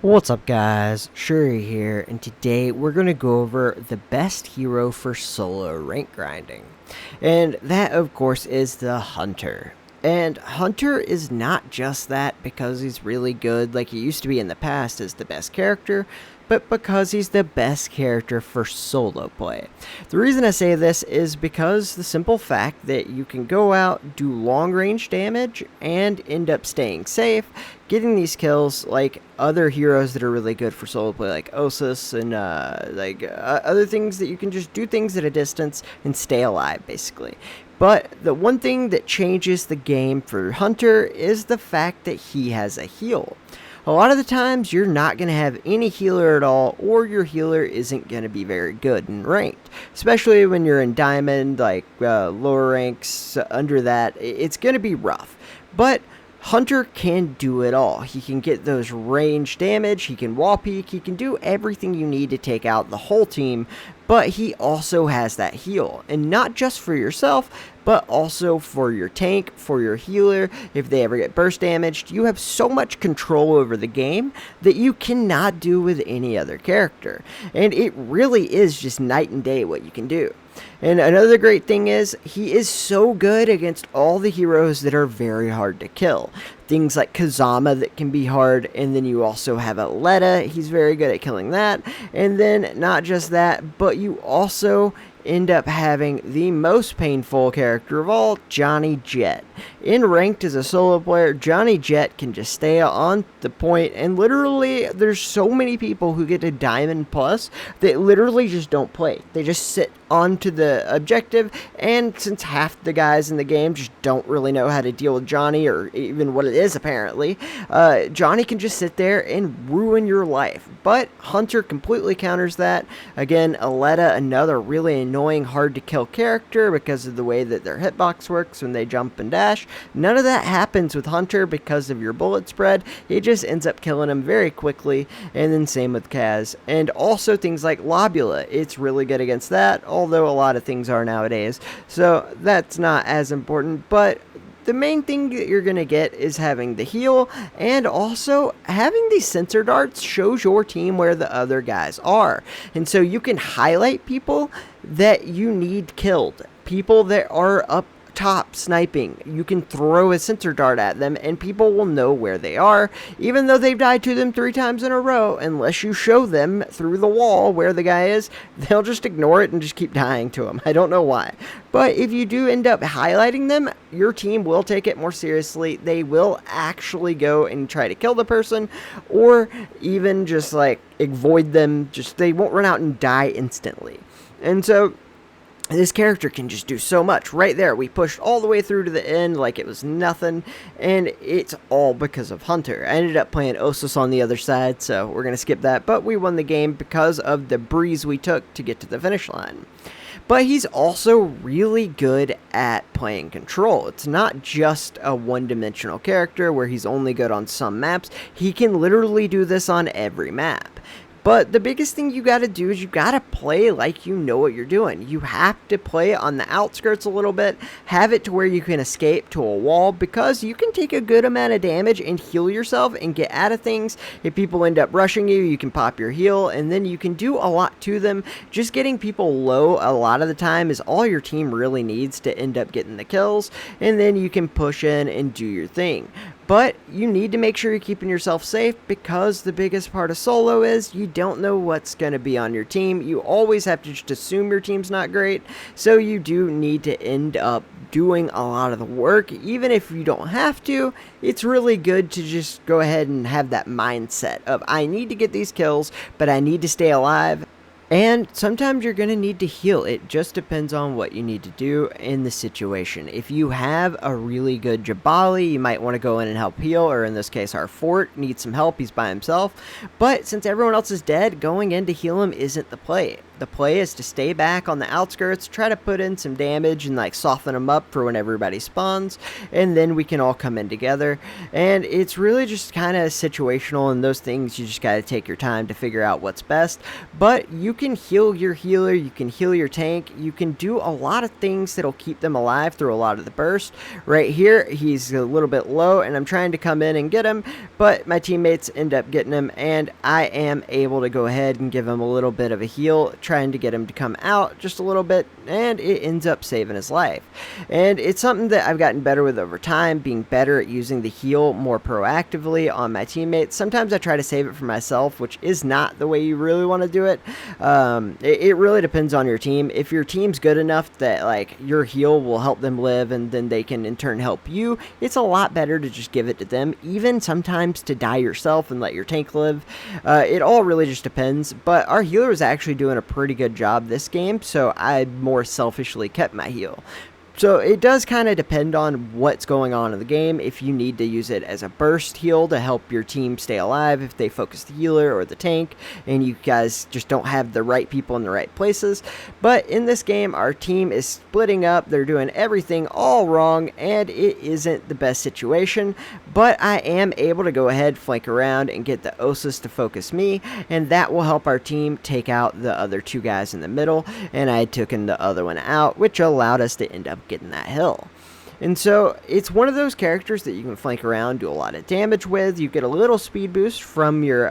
What's up guys, Shouri here, and today we're going to go over the best hero for solo rank grinding. And that of course is the Hunter. And Hunter is not just that because he's really good like he used to be in the past as the best character, but because he's the best character for solo play. The reason I say this is because the simple fact that you can go out, do long range damage, and end up staying safe, getting these kills like other heroes that are really good for solo play, like Osus and other things that you can just do things at a distance and stay alive, basically. But the one thing that changes the game for Hunter is the fact that he has a heal. A lot of the times you're not going to have any healer at all, or your healer isn't going to be very good in ranked. Especially when you're in diamond, like lower ranks, under that, it's going to be rough. But Hunter can do it all. He can get those range damage, he can wall peek, he can do everything you need to take out the whole team, but he also has that heal. And not just for yourself, but also for your tank, for your healer. If they ever get burst damaged, you have so much control over the game that you cannot do with any other character. And it really is just night and day what you can do. And another great thing is, he is so good against all the heroes that are very hard to kill. Things like Kazama that can be hard, and then you also have Aletta, he's very good at killing that. And then not just that, but you also end up having the most painful character of all, Johnny Jet. In ranked as a solo player, Johnny Jet can just stay on the point, and literally there's so many people who get to Diamond Plus that literally just don't play. They just sit onto the objective, and since half the guys in the game just don't really know how to deal with Johnny, or even what it is apparently, Johnny can just sit there and ruin your life. But Hunter completely counters that. Again, Aletta, another really annoying, hard to kill character because of the way that their hitbox works when they jump and dash. None of that happens with Hunter because of your bullet spread. It just ends up killing him very quickly. And then same with Kaz. And also things like Lobula. It's really good against that, although a lot of things are nowadays. So that's not as important, but the main thing that you're going to get is having the heal, and also having these sensor darts shows your team where the other guys are. And so you can highlight people that you need killed, people that are up top sniping. You can throw a sensor dart at them and people will know where they are, even though they've died to them 3 times in a row. Unless you show them through the wall where the guy is, they'll just ignore it and just keep dying to him. I don't know why, but if you do end up highlighting them, your team will take it more seriously. They will actually go and try to kill the person, or even just like avoid them. Just they won't run out and die instantly. And so this character can just do so much. Right there, we pushed all the way through to the end like it was nothing, and it's all because of Hunter. I ended up playing Osus on the other side, so we're going to skip that, but we won the game because of the breeze we took to get to the finish line. But he's also really good at playing control. It's not just a one-dimensional character where he's only good on some maps. He can literally do this on every map. But the biggest thing you gotta do is you gotta play like you know what you're doing. You have to play on the outskirts a little bit, have it to where you can escape to a wall, because you can take a good amount of damage and heal yourself and get out of things. If people end up rushing you, you can pop your heal, and then you can do a lot to them. Just getting people low a lot of the time is all your team really needs to end up getting the kills, and then you can push in and do your thing. But you need to make sure you're keeping yourself safe, because the biggest part of solo is you don't know what's going to be on your team. You always have to just assume your team's not great, so you do need to end up doing a lot of the work. Even if you don't have to, it's really good to just go ahead and have that mindset of, I need to get these kills, but I need to stay alive. And sometimes you're going to need to heal. It just depends on what you need to do in the situation. If you have a really good Jabali, you might want to go in and help heal, or in this case our Fort needs some help, he's by himself. But since everyone else is dead, going in to heal him isn't the play. the play is to stay back on the outskirts, try to put in some damage and like soften them up for when everybody spawns, and then we can all come in together. And it's really just kind of situational, and those things you just got to take your time to figure out what's best. But you can heal your healer, you can heal your tank, you can do a lot of things that'll keep them alive through a lot of the burst. Right here, he's a little bit low, and I'm trying to come in and get him, but my teammates end up getting him, and I am able to go ahead and give him a little bit of a heal, trying to get him to come out just a little bit, and it ends up saving his life. And it's something that I've gotten better with over time, being better at using the heal more proactively on my teammates. Sometimes I try to save it for myself, which is not the way you really want to do it. It really depends on your team. If your team's good enough that like your heal will help them live and then they can in turn help you, it's a lot better to just give it to them, even sometimes to die yourself and let your tank live. It all really just depends, but our healer was actually doing a pretty good job this game, so I more selfishly kept my heal. So it does kind of depend on what's going on in the game, if you need to use it as a burst heal to help your team stay alive, if they focus the healer or the tank, and you guys just don't have the right people in the right places. But in this game, our team is splitting up, they're doing everything all wrong, and it isn't the best situation. But I am able to go ahead, flank around, and get the Osus to focus me, and that will help our team take out the other two guys in the middle, and I had taken the other one out, which allowed us to end up getting that hill. And so it's one of those characters that you can flank around, do a lot of damage with. You get a little speed boost from your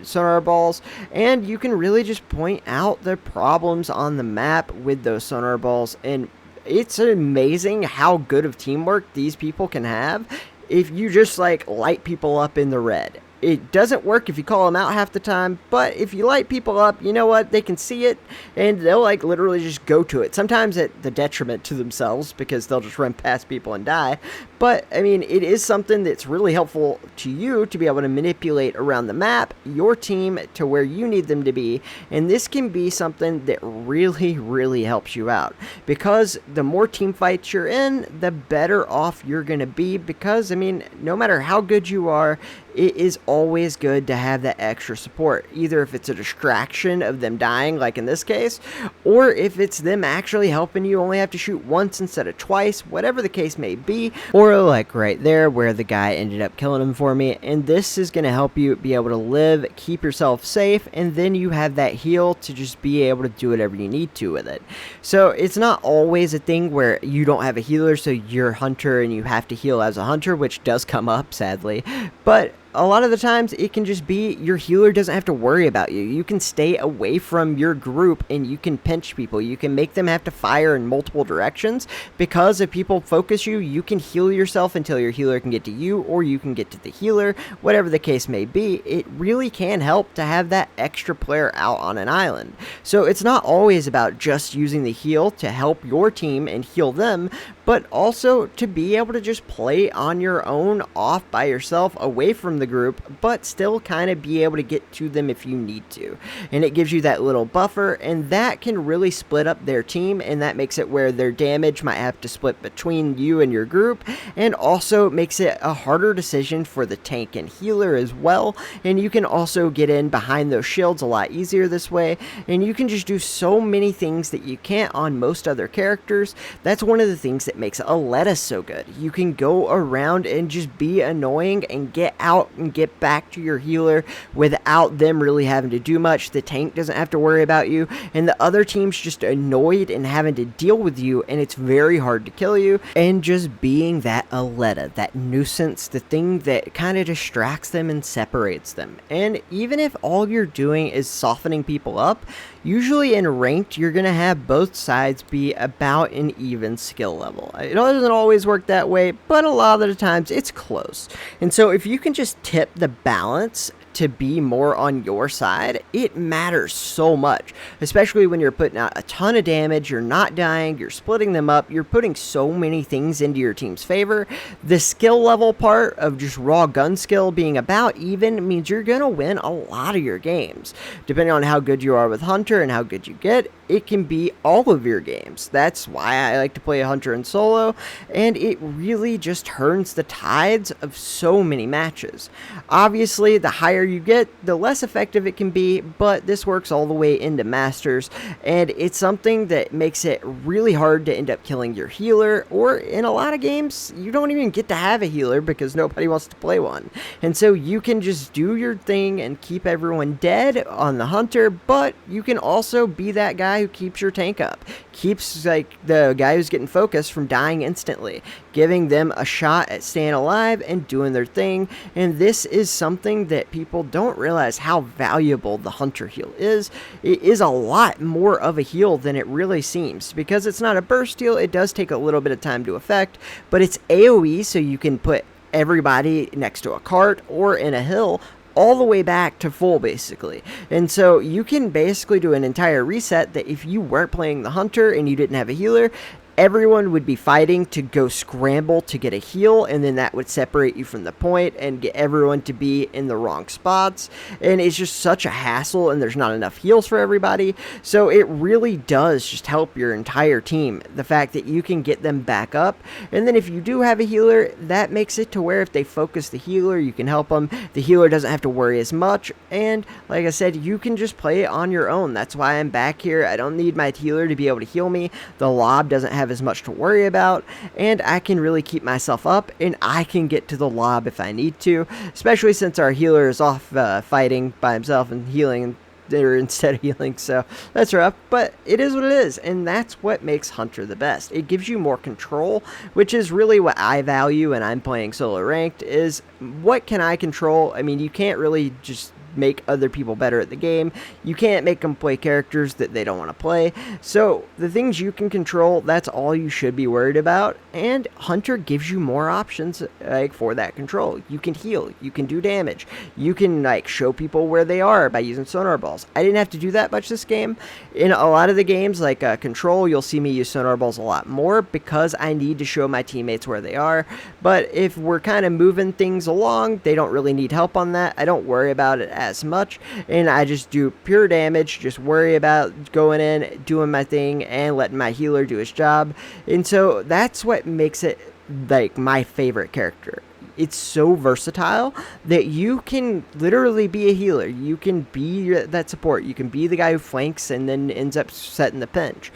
sonar balls, and you can really just point out the problems on the map with those sonar balls. And it's amazing how good of teamwork these people can have if you just like light people up in the red. It doesn't work if you call them out half the time, but if you light people up, you know what? They can see it, and they'll like literally just go to it. Sometimes at the detriment to themselves, because they'll just run past people and die. But, I mean, it is something that's really helpful to you to be able to manipulate around the map, your team, to where you need them to be. And this can be something that really, really helps you out. Because the more team fights you're in, the better off you're going to be. Because, I mean, no matter how good you are, it is always good to have that extra support, either if it's a distraction of them dying, like in this case, or if it's them actually helping you only have to shoot once instead of twice, whatever the case may be, or like right there where the guy ended up killing him for me. And this is going to help you be able to live, keep yourself safe, and then you have that heal to just be able to do whatever you need to with it. So it's not always a thing where you don't have a healer, so you're hunter and you have to heal as a hunter, which does come up sadly, but a lot of the times it can just be your healer doesn't have to worry about you. You can stay away from your group and you can pinch people. You can make them have to fire in multiple directions, because if people focus you, you can heal yourself until your healer can get to you, or you can get to the healer, whatever the case may be. It really can help to have that extra player out on an island. So it's not always about just using the heal to help your team and heal them, but also to be able to just play on your own, off by yourself, away from the group, but still kind of be able to get to them if you need to. And it gives you that little buffer, and that can really split up their team, and that makes it where their damage might have to split between you and your group, and also makes it a harder decision for the tank and healer as well. And you can also get in behind those shields a lot easier this way, and you can just do so many things that you can't on most other characters. That's one of the things that makes Aletta so good. You can go around and just be annoying and get out and get back to your healer without them really having to do much. The tank doesn't have to worry about you, and the other team's just annoyed and having to deal with you, and it's very hard to kill you. And just being that Aletta, that nuisance, the thing that kind of distracts them and separates them. And even if all you're doing is softening people up, usually in ranked, you're going to have both sides be about an even skill level. It doesn't always work that way, but a lot of the times it's close. And so if you can just tip the balance to be more on your side, it matters so much, especially when you're putting out a ton of damage, you're not dying, you're splitting them up, you're putting so many things into your team's favor. The skill level part of just raw gun skill being about even means you're gonna win a lot of your games. Depending on how good you are with Hunter and how good you get, it can be all of your games. That's why I like to play a Hunter in solo, and it really just turns the tides of so many matches. Obviously, the higher higher you get, the less effective it can be, but this works all the way into Masters, and it's something that makes it really hard to end up killing your healer, or in a lot of games, you don't even get to have a healer because nobody wants to play one. And so you can just do your thing and keep everyone dead on the Hunter, but you can also be that guy who keeps your tank up, keeps like the guy who's getting focused from dying instantly, giving them a shot at staying alive and doing their thing. And this is something that people don't realize how valuable the Hunter heal is. It is a lot more of a heal than it really seems. Because it's not a burst heal, it does take a little bit of time to affect, but it's AoE, so you can put everybody next to a cart or in a hill all the way back to full, basically. And so you can basically do an entire reset that if you weren't playing the Hunter and you didn't have a healer, everyone would be fighting to go scramble to get a heal, and then that would separate you from the point and get everyone to be in the wrong spots. And it's just such a hassle, and there's not enough heals for everybody. So it really does just help your entire team, the fact that you can get them back up. And then if you do have a healer, that makes it to where if they focus the healer, you can help them. The healer doesn't have to worry as much, and like I said, you can just play it on your own. That's why I'm back here. I don't need my healer to be able to heal me. The lob doesn't have as much to worry about, and I can really keep myself up, and I can get to the lob if I need to, especially since our healer is off fighting by himself and healing or instead of healing. So that's rough, but it is what it is, and that's what makes Hunter the best. It gives you more control, which is really what I value when I'm playing solo ranked, is what can I control. I mean, you can't really just make other people better at the game. You can't make them play characters that they don't want to play. So the things you can control, that's all you should be worried about. And Hunter gives you more options like for that control. You can heal, you can do damage, you can like show people where they are by using sonar balls. I didn't have to do that much this game. In a lot of the games like Control, you'll see me use sonar balls a lot more because I need to show my teammates where they are. But if we're kind of moving things along, they don't really need help on that. I don't worry about it as much, and I just do pure damage, just worry about going in, doing my thing, and letting my healer do his job. And so that's what makes it like my favorite character. It's so versatile that you can literally be a healer. You can be that support. You can be the guy who flanks and then ends up setting the pinch.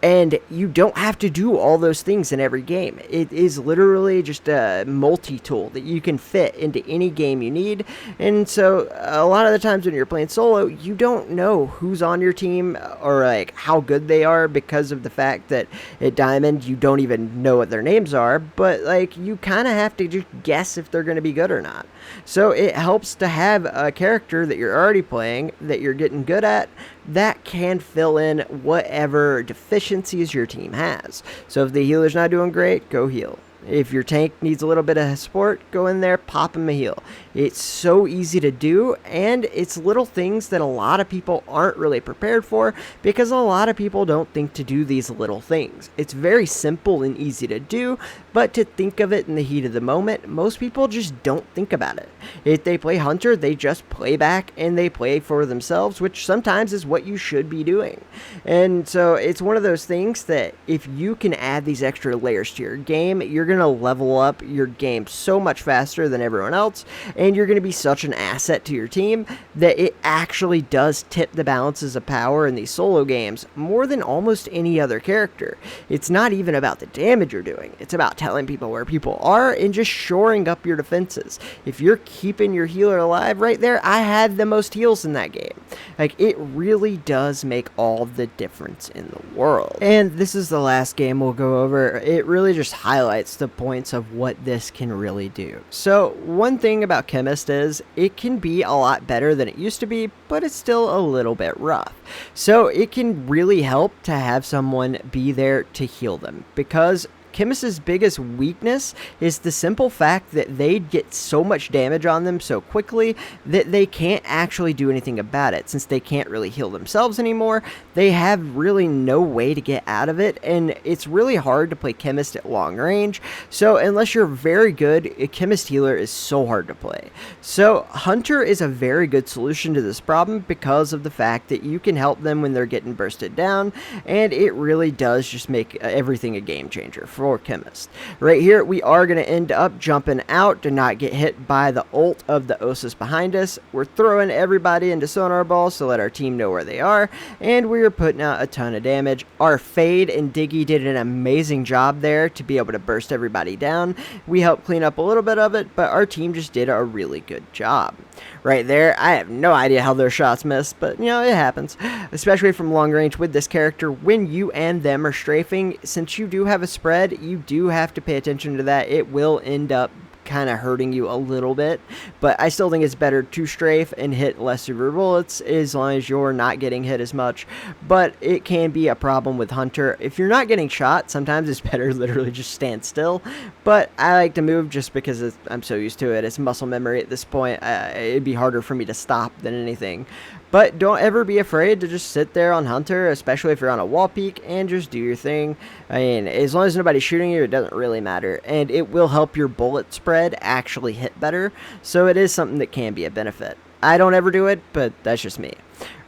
And you don't have to do all those things in every game. It is literally just a multi-tool that you can fit into any game you need. And so a lot of the times when you're playing solo, you don't know who's on your team or like how good they are because of the fact that at Diamond you don't even know what their names are. But like you kind of have to just guess if they're going to be good or not. So it helps to have a character that you're already playing, that you're getting good at, that can fill in whatever deficiencies your team has. So if the healer's not doing great, go heal. If your tank needs a little bit of support, go in there, pop him a heal. It's so easy to do, and it's little things that a lot of people aren't really prepared for because a lot of people don't think to do these little things. It's very simple and easy to do, but to think of it in the heat of the moment, most people just don't think about it. If they play Hunter, they just play back and they play for themselves, which sometimes is what you should be doing. And so it's one of those things that if you can add these extra layers to your game, you're going to level up your game so much faster than everyone else, and you're going to be such an asset to your team that it actually does tip the balances of power in these solo games more than almost any other character. It's not even about the damage you're doing. It's about telling people where people are and just shoring up your defenses. If you're keeping your healer alive right there, I had the most heals in that game. Like, it really does make all the difference in the world. And this is the last game we'll go over. It really just highlights the points of what this can really do. So one thing about Chemist is it can be a lot better than it used to be, but it's still a little bit rough. So it can really help to have someone be there to heal them, because Chemist's biggest weakness is the simple fact that they get so much damage on them so quickly that they can't actually do anything about it. Since they can't really heal themselves anymore, they have really no way to get out of it, and it's really hard to play Chemist at long range. So unless you're very good, a Chemist healer is so hard to play. So Hunter is a very good solution to this problem because of the fact that you can help them when they're getting bursted down, and it really does just make everything a game changer for Chemist. Right here, we are going to end up jumping out to not get hit by the ult of the Osus behind us. We're throwing everybody into sonar balls to let our team know where they are, and we're putting out a ton of damage. Our Fade and Diggy did an amazing job there to be able to burst everybody down. We helped clean up a little bit of it, but our team just did a really good job. Right there, I have no idea how their shots missed, but, you know, it happens. Especially from long range with this character, when you and them are strafing, since you do have a spread, you do have to pay attention to that. It will end up kind of hurting you a little bit, but I still think it's better to strafe and hit less of your bullets as long as you're not getting hit as much. But it can be a problem with Hunter. If you're not getting shot, sometimes it's better to literally just stand still, but I like to move just because I'm so used to it. It's muscle memory at this point. It'd be harder for me to stop than anything. But don't ever be afraid to just sit there on Hunter, especially if you're on a wall peak, and just do your thing. I mean, as long as nobody's shooting you, it doesn't really matter. And it will help your bullet spread actually hit better, so it is something that can be a benefit. I don't ever do it, but that's just me.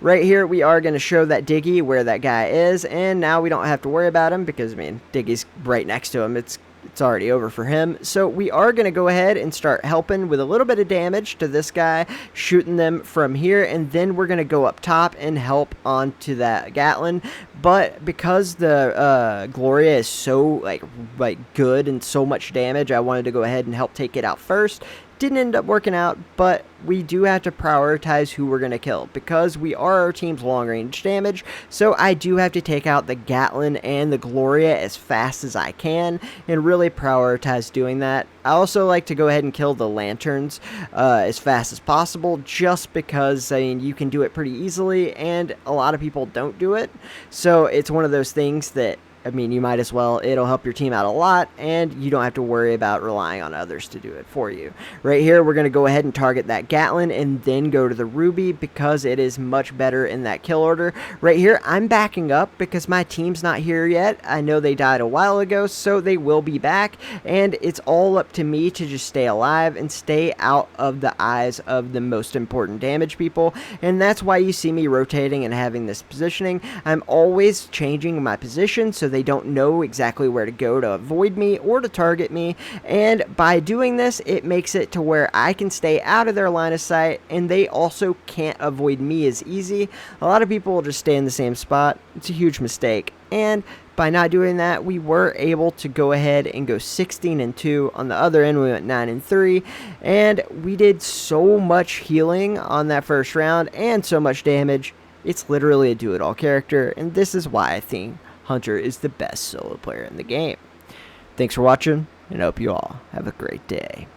Right here, we are going to show that Diggy where that guy is, and now we don't have to worry about him because, I mean, Diggy's right next to him. It's already over for him. So we are going to go ahead and start helping with a little bit of damage to this guy, shooting them from here, and then we're going to go up top and help onto that Gatlin. But because the Gloria is so like good and so much damage, I wanted to go ahead and help take it out first. Didn't end up working out, but we do have to prioritize who we're going to kill because we are our team's long range damage, so I do have to take out the Gatlin and the Gloria as fast as I can and really prioritize doing that. I also like to go ahead and kill the lanterns as fast as possible just because, I mean, you can do it pretty easily and a lot of people don't do it, so it's one of those things that, I mean, you might as well. It'll help your team out a lot, and you don't have to worry about relying on others to do it for you. Right here, we're going to go ahead and target that Gatlin and then go to the Ruby because it is much better in that kill order. Right here, I'm backing up because my team's not here yet. I know they died a while ago, so they will be back, and it's all up to me to just stay alive and stay out of the eyes of the most important damage people, and that's why you see me rotating and having this positioning. I'm always changing my position so they don't know exactly where to go to avoid me or to target me, and by doing this it makes it to where I can stay out of their line of sight and they also can't avoid me as easy. A lot of people will just stay in the same spot. It's a huge mistake, and by not doing that, we were able to go ahead and go 16-2. On the other end, we went 9-3, and we did so much healing on that first round and so much damage. It's literally a do-it-all character, and this is why I think Hunter is the best solo player in the game. Thanks for watching, and I hope you all have a great day.